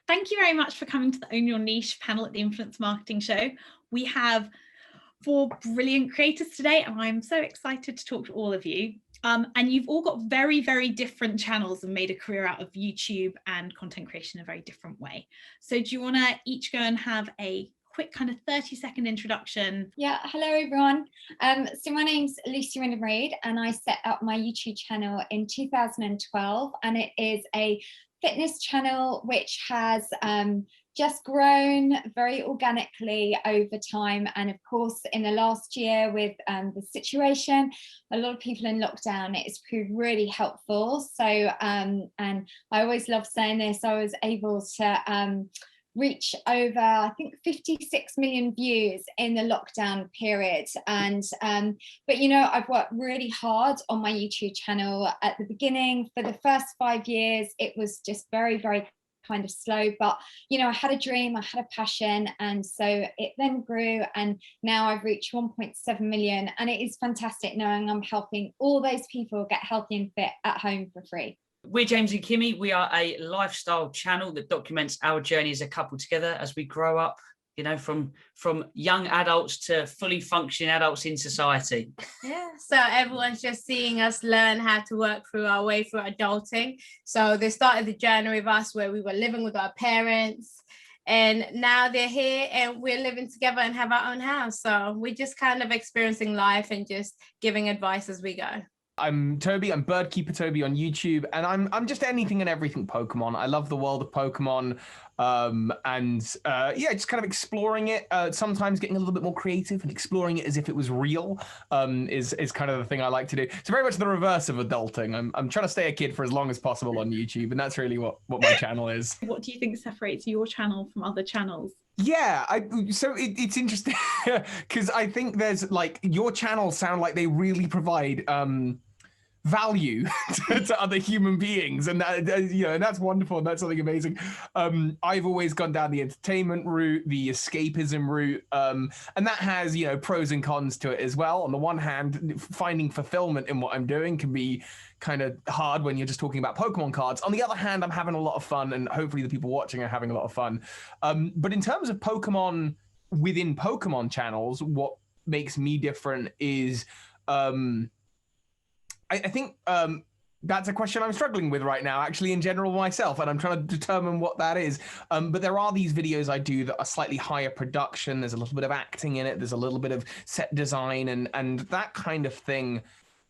Thank you very much for coming to the Own Your Niche panel at the Influence Marketing Show. We have 4 brilliant creators today, and I'm so excited to talk to all of you. And you've all got very, very different channels and made a career out of YouTube and content creation in a very different way. So do you want to each go and have a quick kind of 30-second introduction? Yeah, hello everyone. So my name's Wyndham-Read, and I set up my YouTube channel in 2012, and it is a fitness channel which has just grown very organically over time. And of course, in the last year with the situation, a lot of people in lockdown, it's proved really helpful. So, and I always love saying this, I was able to reach over, I think, 56 million views in the lockdown period. And but you know, I've worked really hard on my YouTube channel at the beginning. For the first 5 years, it was just very, very kind of slow, but you know, I had a dream, I had a passion, and so it then grew, and now I've reached 1.7 million, and it is fantastic knowing I'm helping all those people get healthy and fit at home for free. We're James and Kimmy. We are a lifestyle channel that documents our journey as a couple together as we grow up, you know, from young adults to fully functioning adults in society. Yeah, so everyone's just seeing us learn how to work through our way through adulting. So they started the journey with us where we were living with our parents, and now they're here and we're living together and have our own house. So we're just kind of experiencing life and just giving advice as we go. I'm Toby, I'm Birdkeeper Toby on YouTube, and I'm just anything and everything Pokemon. I love the world of Pokemon, yeah, just kind of exploring it, sometimes getting a little bit more creative and exploring it as if it was real, is kind of the thing I like to do. It's very much the reverse of adulting. I'm trying to stay a kid for as long as possible on YouTube, and that's really what my channel is. What do you think separates your channel from other channels? Yeah, so it's interesting because I think there's like, your channels sound like they really provide value to other human beings, and that, you know, and that's wonderful, and that's something amazing. I've always gone down the entertainment route, the escapism route, and that has, you know, pros and cons to it as well. On the one hand, finding fulfillment in what I'm doing can be kind of hard when you're just talking about Pokemon cards. On the other hand, I'm having a lot of fun, and hopefully the people watching are having a lot of fun. But in terms of Pokemon within Pokemon channels, what makes me different is I think that's a question I'm struggling with right now, actually, in general myself, and I'm trying to determine what that is. But there are these videos I do that are slightly higher production. There's a little bit of acting in it. There's a little bit of set design and that kind of thing.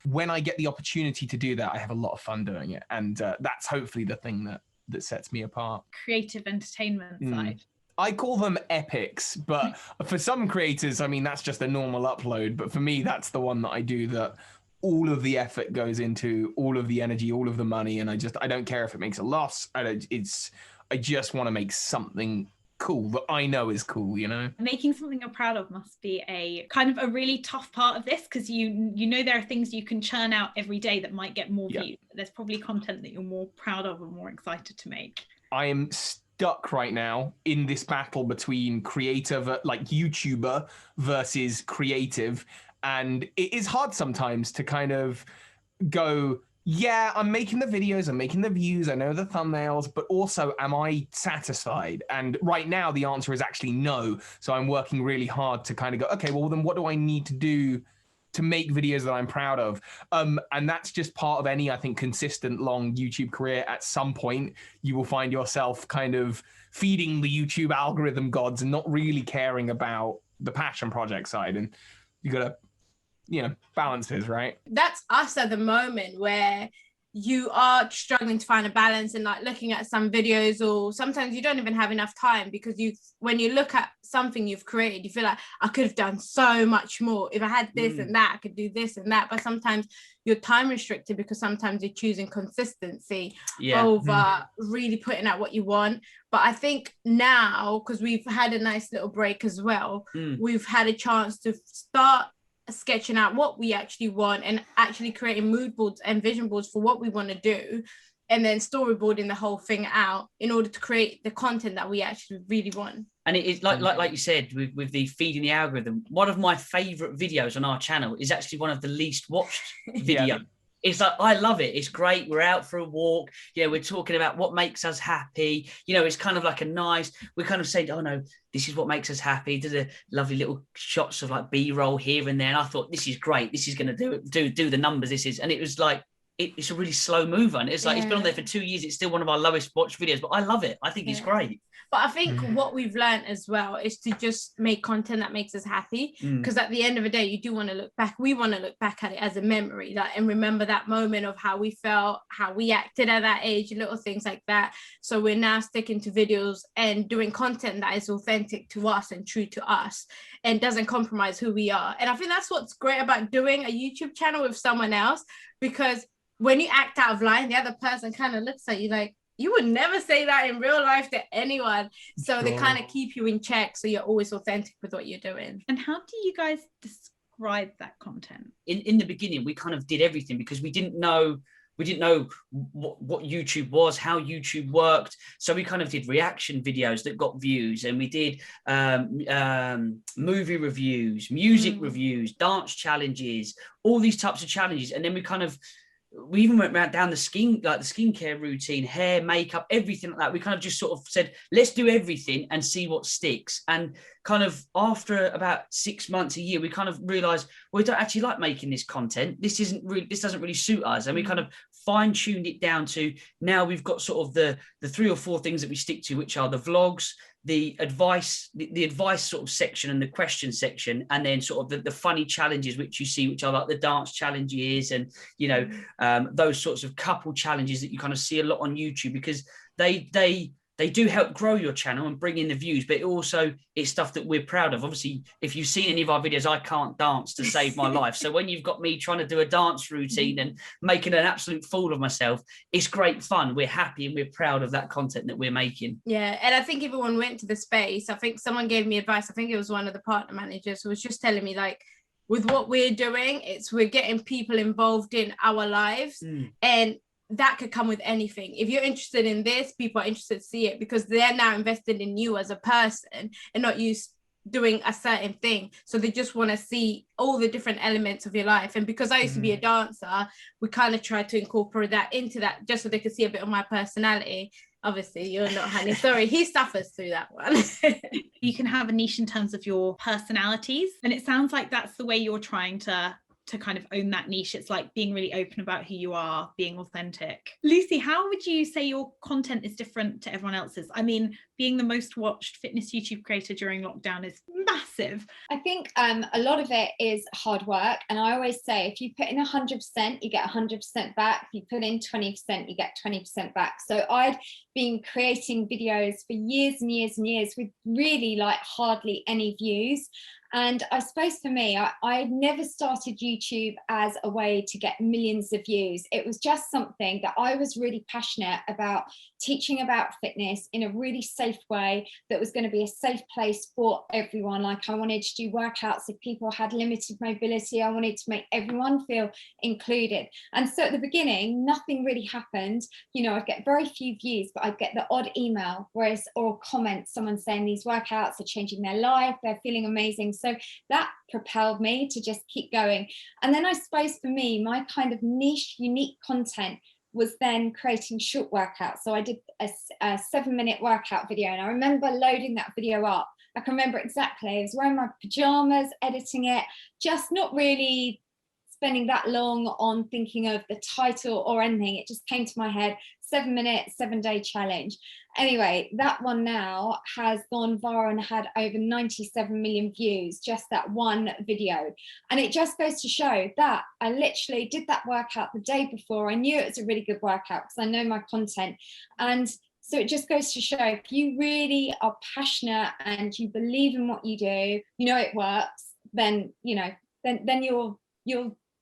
When I get the opportunity to do that, I have a lot of fun doing it. And that's hopefully the thing that sets me apart. Creative entertainment side. I call them epics, but for some creators, I mean, that's just a normal upload. But for me, that's the one that I do that all of the effort goes into, all of the energy, all of the money, and I don't care if it makes a loss. I just want to make something cool that I know is cool, you know? Making something you're proud of must be a kind of a really tough part of this, because you know there are things you can churn out every day that might get more views. There's probably content that you're more proud of and more excited to make. I am stuck right now in this battle between creative, like YouTuber versus creative. And it is hard sometimes to kind of go, yeah, I'm making the videos, I'm making the views, I know the thumbnails, but also, am I satisfied? And right now the answer is actually no. So I'm working really hard to kind of go, okay, well then what do I need to do to make videos that I'm proud of? And that's just part of any, I think, consistent long YouTube career. At some point, you will find yourself kind of feeding the YouTube algorithm gods and not really caring about the passion project side. And you gotta, you know, balances, right? That's us at the moment, where you are struggling to find a balance and like looking at some videos, or sometimes you don't even have enough time, because when you look at something you've created, you feel like I could have done so much more. If I had this and that, I could do this and that. But sometimes you're time restricted, because sometimes you're choosing consistency over really putting out what you want. But I think now, because we've had a nice little break as well, we've had a chance to start sketching out what we actually want and actually creating mood boards and vision boards for what we want to do, and then storyboarding the whole thing out in order to create the content that we actually really want. And it is like you said, with the feeding the algorithm, one of my favorite videos on our channel is actually one of the least watched videos. it's like, I love it. It's great. We're out for a walk. Yeah, we're talking about what makes us happy. You know, it's kind of like we kind of say, oh no, this is what makes us happy. Do the lovely little shots of like B-roll here and there. And I thought, this is great. This is going to do the numbers. And it was like, it's a really slow mover. And it's like, it's been on there for 2 years. It's still one of our lowest watched videos, but I love it. I think it's great. But I think what we've learned as well is to just make content that makes us happy. Because at the end of the day, you do want to look back. We want to look back at it as a memory, like, and remember that moment of how we felt, how we acted at that age, little things like that. So we're now sticking to videos and doing content that is authentic to us and true to us and doesn't compromise who we are. And I think that's what's great about doing a YouTube channel with someone else, because when you act out of line, the other person kind of looks at you like, you would never say that in real life to anyone. So they kind of keep you in check. So you're always authentic with what you're doing. And how do you guys describe that content? In the beginning, we kind of did everything because we didn't know what YouTube was, how YouTube worked. So we kind of did reaction videos that got views, and we did movie reviews, music reviews, dance challenges, all these types of challenges. And then we even went down the skincare routine, hair, makeup, everything like that. We kind of just sort of said, let's do everything and see what sticks. And kind of after about 6 months, a year, we kind of realized, well, we don't actually like making this content. This doesn't really suit us. And we kind of fine-tuned it down to, now we've got sort of the 3 or 4 things that we stick to, which are the vlogs, the advice sort of section and the question section, and then sort of the funny challenges which you see, which are like the dance challenges and, you know, those sorts of couple challenges that you kind of see a lot on YouTube, because they do help grow your channel and bring in the views, but it's stuff that we're proud of. Obviously, if you've seen any of our videos, I can't dance to save my life. So when you've got me trying to do a dance routine and making an absolute fool of myself, it's great fun. We're happy and we're proud of that content that we're making. Yeah, and I think everyone went to the space. I think someone gave me advice. I think it was one of the partner managers who was just telling me, like, with what we're doing, we're getting people involved in our lives, and that could come with anything. If you're interested in this, people are interested to see it because they're now invested in you as a person and not you doing a certain thing. So they just want to see all the different elements of your life. And because I used to be a dancer, we kind of tried to incorporate that into that just so they could see a bit of my personality. Obviously, you're not Honey. Sorry, he suffers through that one. You can have a niche in terms of your personalities. And it sounds like that's the way you're trying to kind of own that niche. It's like being really open about who you are, being authentic. Lucy, how would you say your content is different to everyone else's? I mean, being the most watched fitness YouTube creator during lockdown is massive. I think a lot of it is hard work. And I always say, if you put in 100%, you get 100% back. If you put in 20%, you get 20% back. So I'd been creating videos for years and years and years with really like hardly any views. And I suppose for me, I never started YouTube as a way to get millions of views. It was just something that I was really passionate about, teaching about fitness in a really safe way that was going to be a safe place for everyone. Like, I wanted to do workouts if people had limited mobility. I wanted to make everyone feel included. And so at the beginning, nothing really happened. You know, I'd get very few views, but I'd get the odd email, or comment, someone saying these workouts are changing their life, they're feeling amazing. So that propelled me to just keep going. And then I suppose for me, my kind of niche, unique content was then creating short workouts. So I did a 7-minute workout video, and I remember loading that video up. I can remember exactly. I was wearing my pajamas, editing it, just not really spending that long on thinking of the title or anything. It just came to my head, 7 minute, 7-day challenge. Anyway, that one now has gone viral and had over 97 million views, just that one video. And it just goes to show that I literally did that workout the day before. I knew it was a really good workout because I know my content. And so it just goes to show, if you really are passionate and you believe in what you do, you know it works, then, you know, then you'll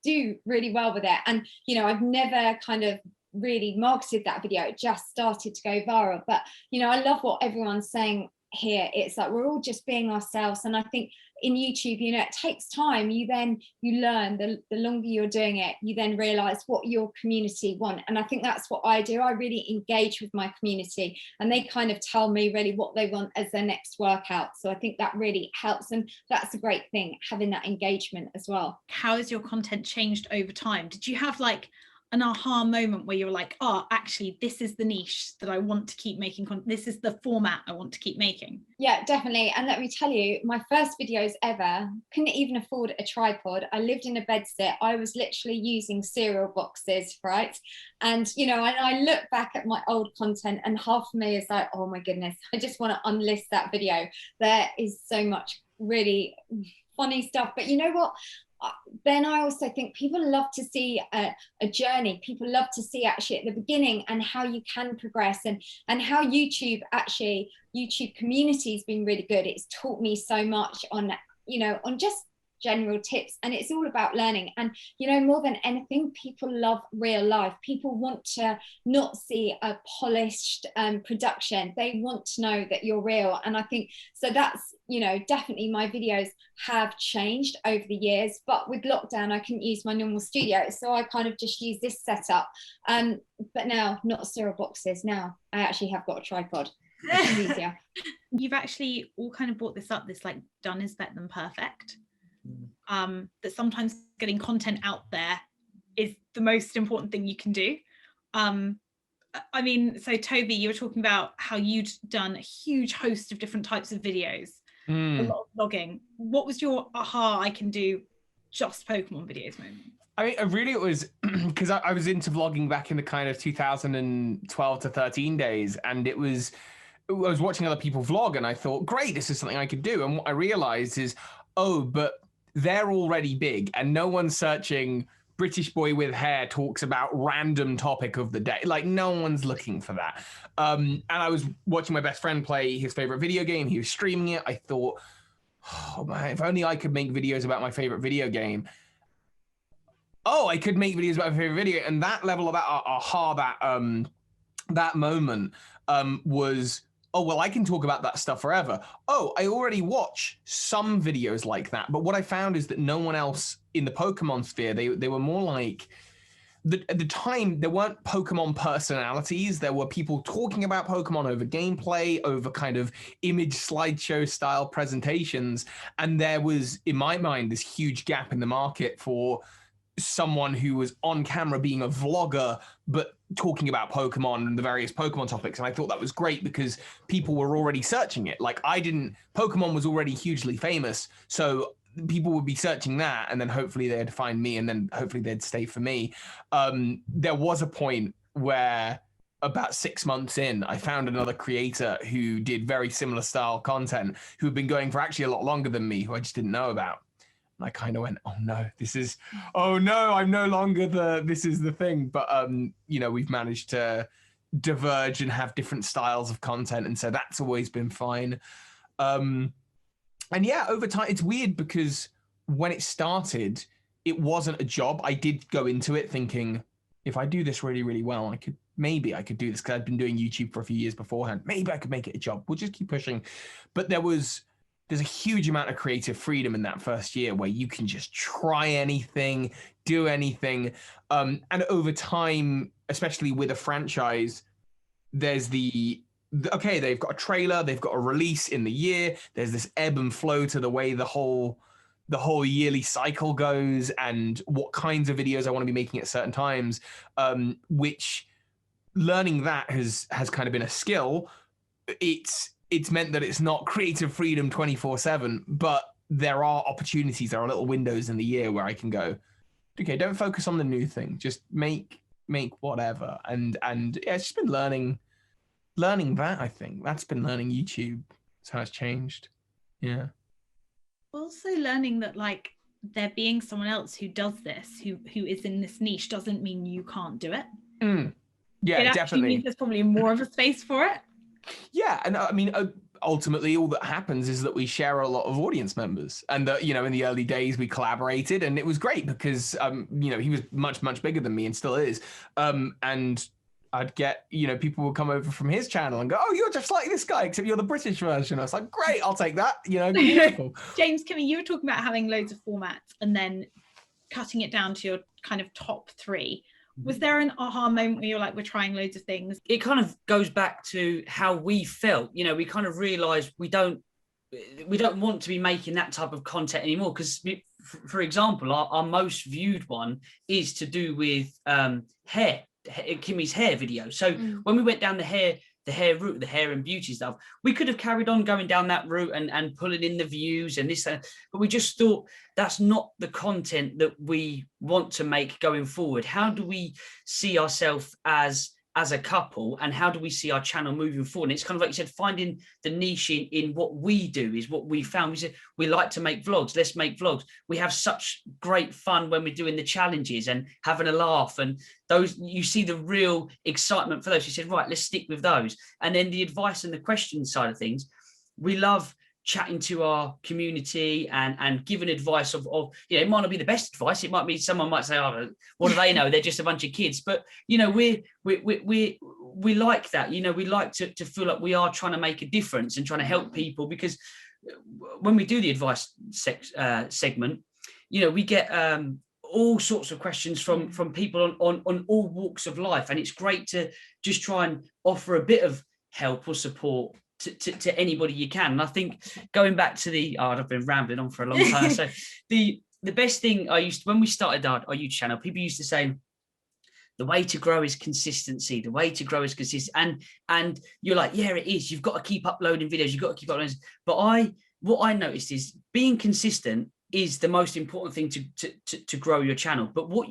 do really well with it. And, you know, I've never kind of really marketed that video. It just started to go viral. But, you know, I love what everyone's saying here. It's like we're all just being ourselves. And I think in YouTube, you know, it takes time. You learn, the longer you're doing it, you then realize what your community want. And I think that's what I do. I really engage with my community, and they kind of tell me really what they want as their next workout. So I think that really helps, and that's a great thing, having that engagement as well. How has your content changed over time? Did you have like an aha moment where you're like, oh, actually, this is the niche that I want to keep making content. This is the format I want to keep making? Yeah, definitely. And let me tell you, my first videos ever, couldn't even afford a tripod. I lived in a bedsit. I was literally using cereal boxes, right? And, you know, I look back at my old content and half of me is like, oh my goodness, I just want to unlist that video. There is so much really funny stuff. But you know what? Then I also think people love to see a journey. People love to see actually at the beginning and how you can progress, and how YouTube community has been really good. It's taught me so much on, you know, on just general tips, and it's all about learning. And you know, more than anything, people love real life. People want to not see a polished production. They want to know that you're real. And I think so that's, you know, definitely my videos have changed over the years, but with lockdown I couldn't use my normal studio, so I kind of just use this setup. But now, not cereal boxes, now I actually have got a tripod. It's easier. You've actually all kind of brought this up, this like done is better than perfect. That sometimes getting content out there is the most important thing you can do. I mean, so Toby, you were talking about how you'd done a huge host of different types of videos, a lot of vlogging. What was your aha, I can do just Pokemon videos moment? I mean, really it was because I was into vlogging back in the kind of 2012 to 13 days, and I was watching other people vlog and I thought, great, this is something I could do. And what I realized is, oh, but they're already big and no one's searching British boy with hair talks about random topic of the day. Like, no one's looking for that. And I was watching my best friend play his favorite video game. He was streaming it. I thought, oh man, if only I could make videos about my favorite video game. Oh, I could make videos about my favorite video. And that level of that aha, that moment was, oh, well, I can talk about that stuff forever. Oh, I already watch some videos like that. But what I found is that no one else in the Pokemon sphere, they were more like, at the time, there weren't Pokemon personalities. There were people talking about Pokemon over gameplay, over kind of image slideshow style presentations. And there was, in my mind, this huge gap in the market for someone who was on camera being a vlogger, but talking about Pokemon and the various Pokemon topics. And I thought that was great because people were already searching it. Like Pokemon was already hugely famous. So people would be searching that and then hopefully they'd find me and then hopefully they'd stay for me. There was a point where about 6 months in, I found another creator who did very similar style content, who had been going for actually a lot longer than me, who I just didn't know about. And I kind of went, oh no, I'm no longer this is the thing. But, you know, we've managed to diverge and have different styles of content. And so that's always been fine. And yeah, over time, it's weird because when it started, it wasn't a job. I did go into it thinking, if I do this really, really well, maybe I could do this because I'd been doing YouTube for a few years beforehand. Maybe I could make it a job. We'll just keep pushing. But there's a huge amount of creative freedom in that first year where you can just try anything, do anything. And over time, especially with a franchise, there's okay, they've got a trailer, they've got a release in the year. There's this ebb and flow to the way the whole yearly cycle goes and what kinds of videos I want to be making at certain times, which learning that has kind of been a skill. It's meant that it's not creative freedom 24/7, but there are opportunities, there are little windows in the year where I can go, okay, don't focus on the new thing, just make whatever. And yeah, it's just been learning that, I think. That's been learning YouTube. That's how it's changed. Yeah. Also learning that like there being someone else who does this, who is in this niche, doesn't mean you can't do it. Yeah, it actually definitely means there's probably more of a space for it. Yeah, and I mean, ultimately, all that happens is that we share a lot of audience members, and that, you know, in the early days we collaborated, and it was great because you know, he was much bigger than me and still is, and I'd get, you know, people would come over from his channel and go, oh, you're just like this guy, except you're the British version. I was like, great, I'll take that. You know, beautiful. James, Kimmy, you were talking about having loads of formats and then cutting it down to your kind of top 3. Was there an aha moment where you're like, we're trying loads of things? It kind of goes back to how we felt. You know, we kind of realized we don't we don't want to be making that type of content anymore, because for example, our most viewed one is to do with hair, Kimmy's hair video. So when we went down the hair route, the hair and beauty stuff, we could have carried on going down that route and pulling in the views and this, but we just thought that's not the content that we want to make going forward. How do we see ourselves as a couple, and how do we see our channel moving forward? And it's kind of like you said, finding the niche in what we do is what we found. We said, we like to make vlogs, let's make vlogs. We have such great fun when we're doing the challenges and having a laugh, and those, you see the real excitement for those. You said, right, let's stick with those. And then the advice and the question side of things, we love chatting to our community and giving advice of it might not be the best advice. It might be, someone might say, oh, what do they know? They're just a bunch of kids. But we like that. We like to feel like we are trying to make a difference and trying to help people, because when we do the advice segment, we get all sorts of questions from people on all walks of life, and it's great to just try and offer a bit of help or support to anybody you can. And I think going back to I've been rambling on for a long time. So the best thing when we started our YouTube channel, people used to say, the way to grow is consistency. The way to grow is consistent. And you're like, yeah, it is. You've got to keep uploading videos. You've got to keep uploading. But what I noticed is being consistent is the most important thing to grow your channel. But what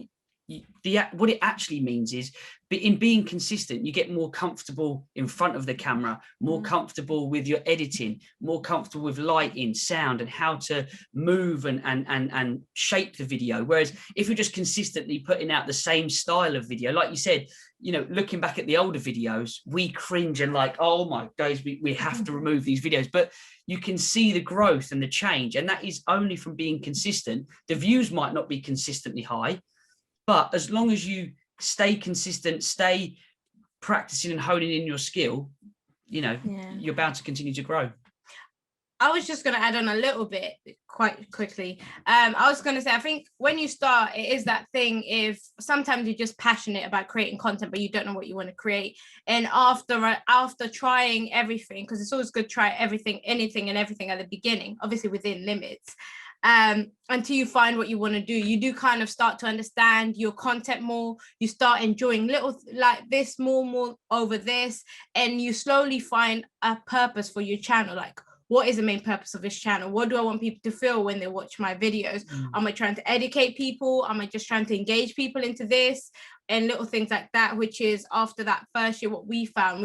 it actually means is, in being consistent, you get more comfortable in front of the camera, more comfortable with your editing, more comfortable with lighting, sound, and how to move and shape the video. Whereas if you're just consistently putting out the same style of video, like you said, looking back at the older videos, we cringe and like, oh my days, we have to remove these videos. But you can see the growth and the change, and that is only from being consistent. The views might not be consistently high, but as long as you stay consistent, stay practicing and honing in your skill, you're bound to continue to grow. I was just going to add on a little bit quite quickly. I was going to say, I think when you start, it is that thing, if sometimes you're just passionate about creating content, but you don't know what you want to create. And after trying everything, because it's always good to try anything and everything at the beginning, obviously within limits, until you find what you want to do, you do kind of start to understand your content more. You start enjoying little like this more over this, and you slowly find a purpose for your channel. Like, what is the main purpose of this channel? What do I want people to feel when they watch my videos? Am I trying to educate people? Am I just trying to engage people into this? And little things like that, which is after that first year, what we found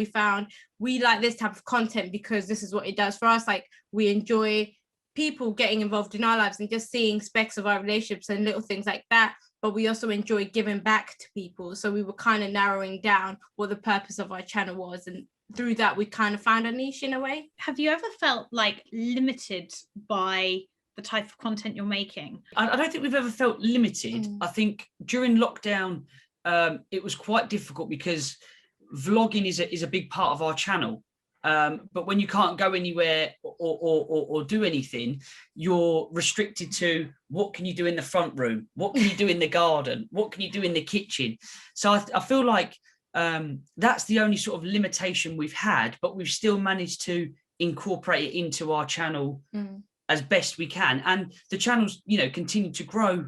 we like this type of content because this is what it does for us. Like, we enjoy people getting involved in our lives and just seeing specks of our relationships and little things like that, but we also enjoy giving back to people. So we were kind of narrowing down what the purpose of our channel was, and through that we kind of found a niche in a way. Have you ever felt like limited by the type of content you're making? I don't think we've ever felt limited. I think during lockdown it was quite difficult because vlogging is a big part of our channel. But when you can't go anywhere or do anything, you're restricted to what can you do in the front room, what can you do in the garden, what can you do in the kitchen. So I feel like that's the only sort of limitation we've had, but we've still managed to incorporate it into our channel as best we can. And the channel's, continue to grow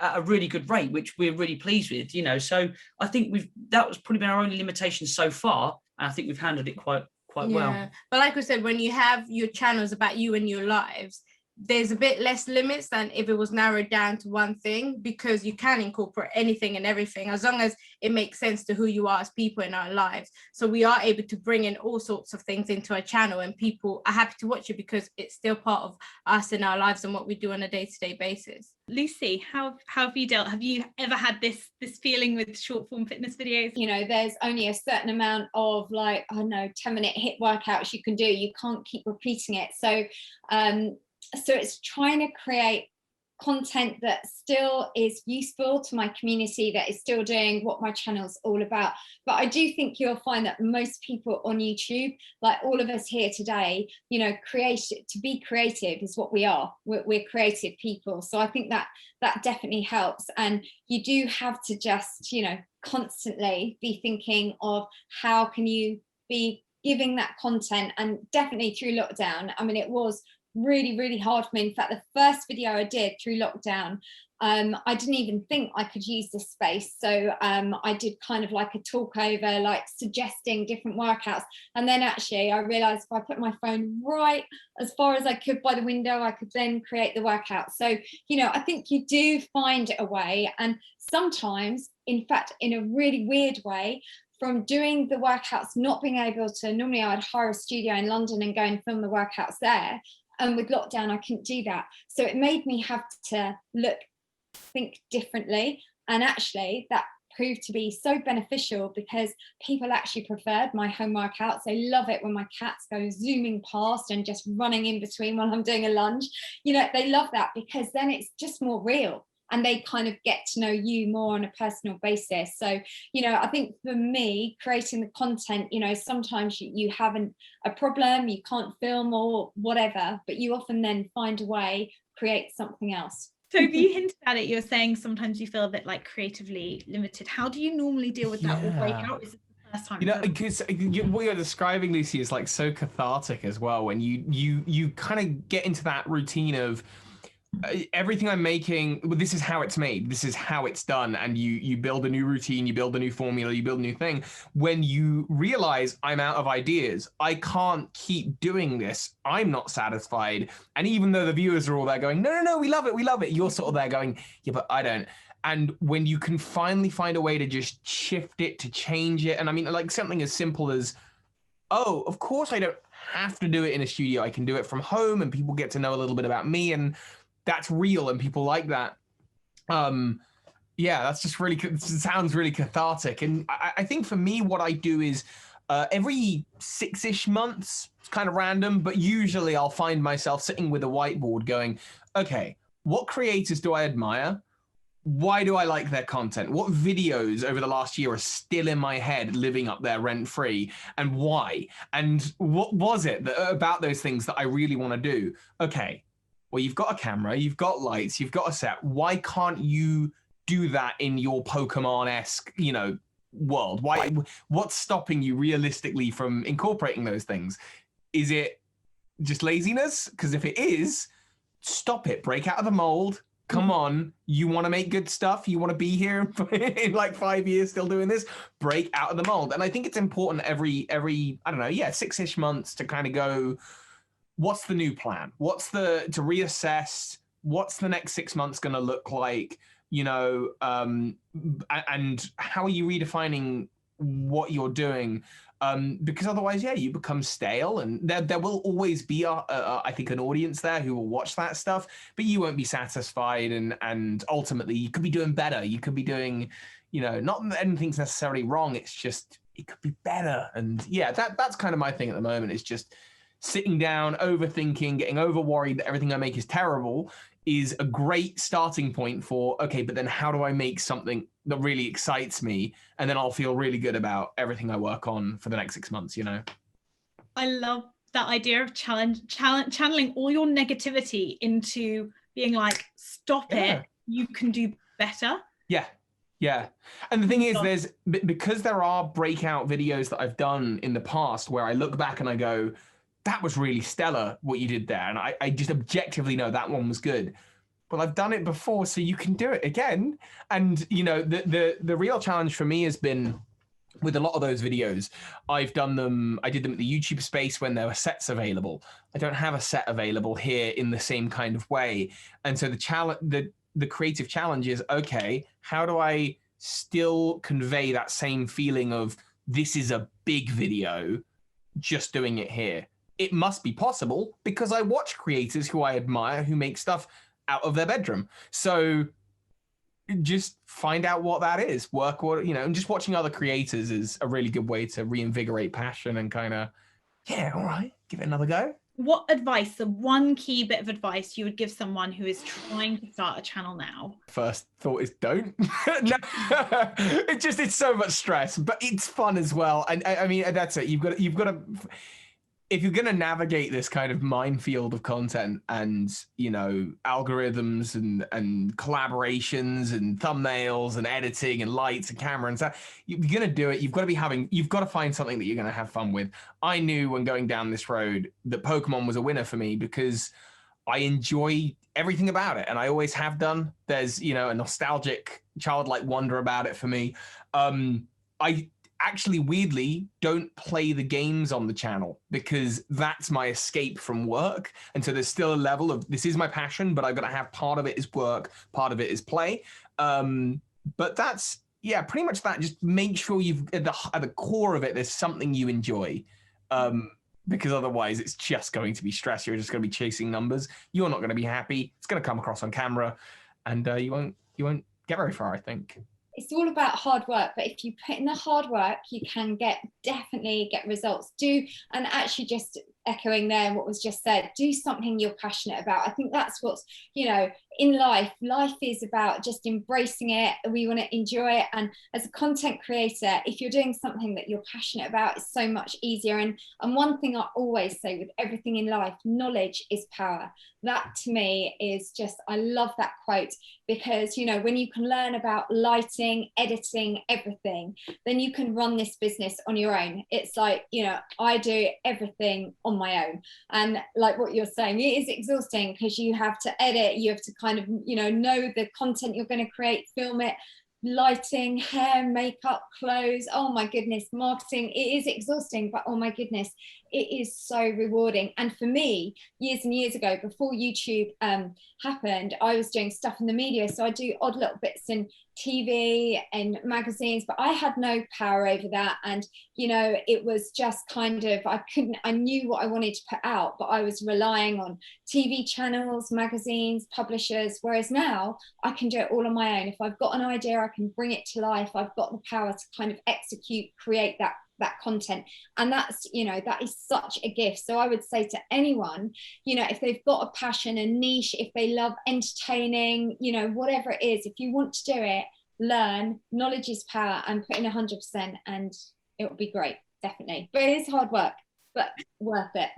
at a really good rate, which we're really pleased with, so I think that was probably been our only limitation so far, and I think we've handled it quite well. But like we said, when you have your channels about you and your lives, there's a bit less limits than if it was narrowed down to one thing, because you can incorporate anything and everything as long as it makes sense to who you are as people in our lives. So we are able to bring in all sorts of things into our channel, and people are happy to watch it because it's still part of us in our lives and what we do on a day-to-day basis. Lucy, how have you dealt? Have you ever had this feeling with short form fitness videos? There's only a certain amount of 10-minute HIIT workouts you can do. You can't keep repeating it. So it's trying to create content that still is useful to my community, that is still doing what my channel's all about. But I do think you'll find that most people on YouTube, like all of us here today, to be creative is what we are. We're creative people. So I think that definitely helps. And you do have to just, constantly be thinking of how can you be giving that content, and definitely through lockdown. I mean, it was really, really hard for me. In fact, the first video I did through lockdown, I didn't even think I could use this space. So I did kind of like a talk over, like suggesting different workouts. And then actually I realized if I put my phone right as far as I could by the window, I could then create the workout. So, you know, I think you do find a way. And sometimes, in fact, in a really weird way, from doing the workouts, not being able to, normally I'd hire a studio in London and go and film the workouts there. And with lockdown, I couldn't do that. So it made me have to think differently. And actually that proved to be so beneficial because people actually preferred my home workouts. They love it when my cats go zooming past and just running in between while I'm doing a lunge. You know, they love that because then it's just more real. And they kind of get to know you more on a personal basis. So, you know, I think for me, creating the content, you know, sometimes you have a problem, you can't film or whatever, but you often then find a way, create something else. So if you hinted at it, you're saying sometimes you feel a bit like creatively limited. How do you normally deal with that or break out? Is it the first time? You know, because what you're describing, Lucy, is like so cathartic as well. When you kind of get into that routine of everything I'm making, well, this is how it's made, this is how it's done, and you build a new routine, you build a new formula, you build a new thing. When you realize I'm out of ideas, I can't keep doing this, I'm not satisfied, and even though the viewers are all there going, no, we love it, you're sort of there going, yeah, but I don't. And when you can finally find a way to just shift it, to change it, and I mean, like something as simple as, oh, of course I don't have to do it in a studio, I can do it from home, and people get to know a little bit about me, and that's real, and people like that. Yeah, that's just really, it sounds really cathartic. And I think for me, what I do is every 6-ish months, it's kind of random, but usually I'll find myself sitting with a whiteboard going, okay, what creators do I admire? Why do I like their content? What videos over the last year are still in my head living up there rent free, and why? And what was it about those things that I really want to do? Okay, well, you've got a camera, you've got lights, you've got a set. Why can't you do that in your Pokemon-esque, you know, world? Why? What's stopping you realistically from incorporating those things? Is it just laziness? Because if it is, stop it. Break out of the mold. Come on, you want to make good stuff? You want to be here in like 5 years still doing this? Break out of the mold. And I think it's important every I don't know, 6-ish months to kind of go, what's the new plan? To reassess, what's the next 6 months going to look like? You know, and how are you redefining what you're doing? Because otherwise, you become stale, and there will always be, I think, an audience there who will watch that stuff, but you won't be satisfied, and ultimately, you could be doing better. You could be doing, you know, not that anything's necessarily wrong. It's just it could be better, and that's kind of my thing at the moment. Is just sitting down, overthinking, getting over worried that everything I make is terrible is a great starting point for, okay, but then how do I make something that really excites me? And then I'll feel really good about everything I work on for the next 6 months, you know? I love that idea of channeling all your negativity into being like, stop it, you can do better. Yeah. And the thing is, because there are breakout videos that I've done in the past where I look back and I go, that was really stellar what you did there. And I just objectively know that one was good. Well, I've done it before, so you can do it again. And, you know, the real challenge for me has been with a lot of those videos, I did them at the YouTube space when there were sets available. I don't have a set available here in the same kind of way. And so the creative challenge is, okay, how do I still convey that same feeling of this is a big video, just doing it here? It must be possible because I watch creators who I admire who make stuff out of their bedroom. So just find out what that is. And just watching other creators is a really good way to reinvigorate passion and kind of, all right, give it another go. What advice, the one key bit of advice you would give someone who is trying to start a channel now? First thought is don't. No, it's so much stress, but it's fun as well. And I mean, that's it. You've got to. if you're going to navigate this kind of minefield of content and, you know, algorithms and collaborations and thumbnails and editing and lights and camera and stuff, you're going to do it. You've got to find something that you're going to have fun with. I knew when going down this road that Pokemon was a winner for me because I enjoy everything about it. And I always have done. There's, you know, a nostalgic childlike wonder about it for me. I actually weirdly don't play the games on the channel because that's my escape from work. And so there's still a level of, this is my passion, but I've got to have part of it is work, part of it is play. But that's, yeah, pretty much that. Just make sure you've, at the core of it, there's something you enjoy. Because otherwise it's just going to be stress. You're just going to be chasing numbers. You're not going to be happy. It's going to come across on camera and you won't get very far, I think. It's all about hard work, but if you put in the hard work, you can definitely get results. And actually just echoing there what was just said, do something you're passionate about. I think that's what's, you know, in life is about just embracing it. We want to enjoy it. And as a content creator, if you're doing something that you're passionate about, it's so much easier. And one thing I always say with everything in life, knowledge is power. That to me is just, I love that quote, because, you know, when you can learn about lighting, editing, everything, then you can run this business on your own. It's like, you know, I do everything on my own. And like what you're saying, it is exhausting because you have to edit, you have to kind of, you know the content you're going to create, film it, lighting, hair, makeup, clothes, oh my goodness, marketing. It is exhausting, but oh my goodness, it is so rewarding. And for me, years and years ago, before YouTube happened, I was doing stuff in the media. So I do odd little bits in TV and magazines, but I had no power over that. And, you know, it was just kind of, I knew what I wanted to put out, but I was relying on TV channels, magazines, publishers. Whereas now I can do it all on my own. If I've got an idea, I can bring it to life. I've got the power to kind of execute, create that content. And that's, you know, that is such a gift. So I would say to anyone, you know, if they've got a passion, a niche, if they love entertaining, you know, whatever it is, if you want to do it, learn. Knowledge is power, and put in 100% and it will be great, definitely. But it is hard work, but worth it.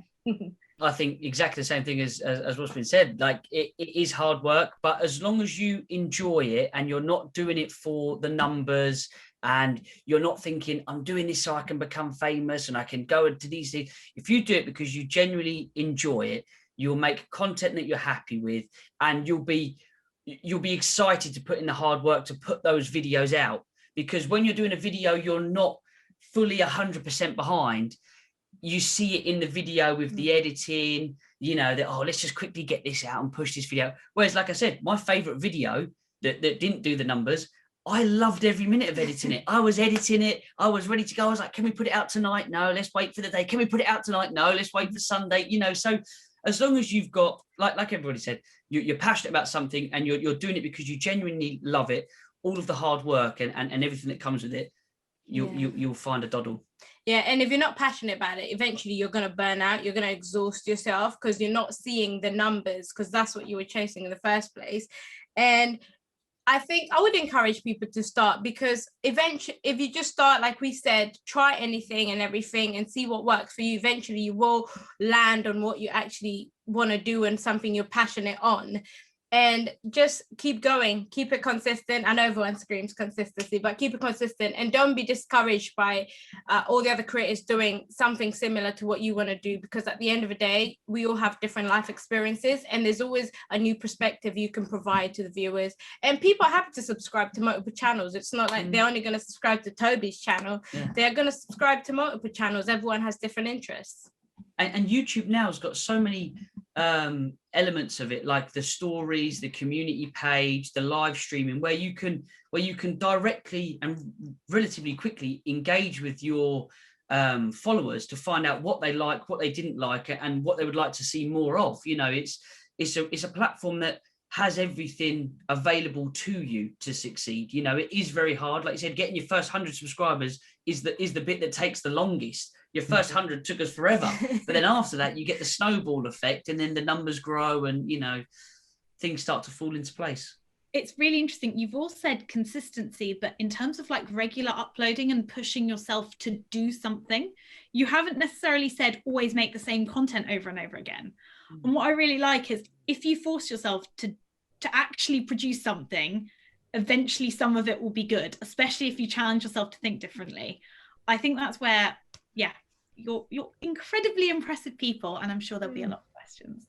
I think exactly the same thing as what's been said. Like it is hard work, but as long as you enjoy it and you're not doing it for the numbers and you're not thinking, I'm doing this so I can become famous and I can go into these things. If you do it because you genuinely enjoy it, you'll make content that you're happy with, and you'll be excited to put in the hard work to put those videos out. Because when you're doing a video, you're not fully 100% behind. You see it in the video with the editing, you know, that, oh, let's just quickly get this out and push this video. Whereas, like I said, my favorite video that didn't do the numbers, I loved every minute of editing it. I was editing it. I was ready to go. I was like, can we put it out tonight? No, let's wait for the day. Can we put it out tonight? No, let's wait for Sunday. You know, so as long as you've got, like everybody said, you're passionate about something and you're doing it because you genuinely love it, all of the hard work and everything that comes with it, you'll find a doddle. Yeah, and if you're not passionate about it, eventually you're going to burn out. You're going to exhaust yourself because you're not seeing the numbers, because that's what you were chasing in the first place. And I think I would encourage people to start, because eventually, if you just start, like we said, try anything and everything and see what works for you. Eventually, you will land on what you actually want to do and something you're passionate on. And just keep going, keep it consistent. I know everyone screams consistency, but keep it consistent and don't be discouraged by all the other creators doing something similar to what you want to do, because at the end of the day, we all have different life experiences and there's always a new perspective you can provide to the viewers. And people are happy to subscribe to multiple channels. It's not like they're only going to subscribe to Toby's channel. Yeah. They're going to subscribe to multiple channels. Everyone has different interests. And YouTube now has got so many elements of it, like the stories, the community page, the live streaming, where you can directly and relatively quickly engage with your followers to find out what they like, what they didn't like, and what they would like to see more of. You know, it's a platform that has everything available to you to succeed. You know, it is very hard. Like you said, getting your first 100 subscribers is the bit that takes the longest. Your first 100 took us forever, but then after that, you get the snowball effect, and then the numbers grow, and you know, things start to fall into place. it's really interesting. You've all said consistency, but in terms of like regular uploading and pushing yourself to do something, you haven't necessarily said always make the same content over and over again. And what I really like is if you force yourself to actually produce something, eventually some of it will be good, especially if you challenge yourself to think differently. I think that's where, yeah, you're incredibly impressive people, and I'm sure there'll be a lot of questions.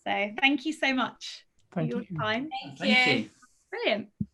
So thank you so much for your time. Thank you. Brilliant.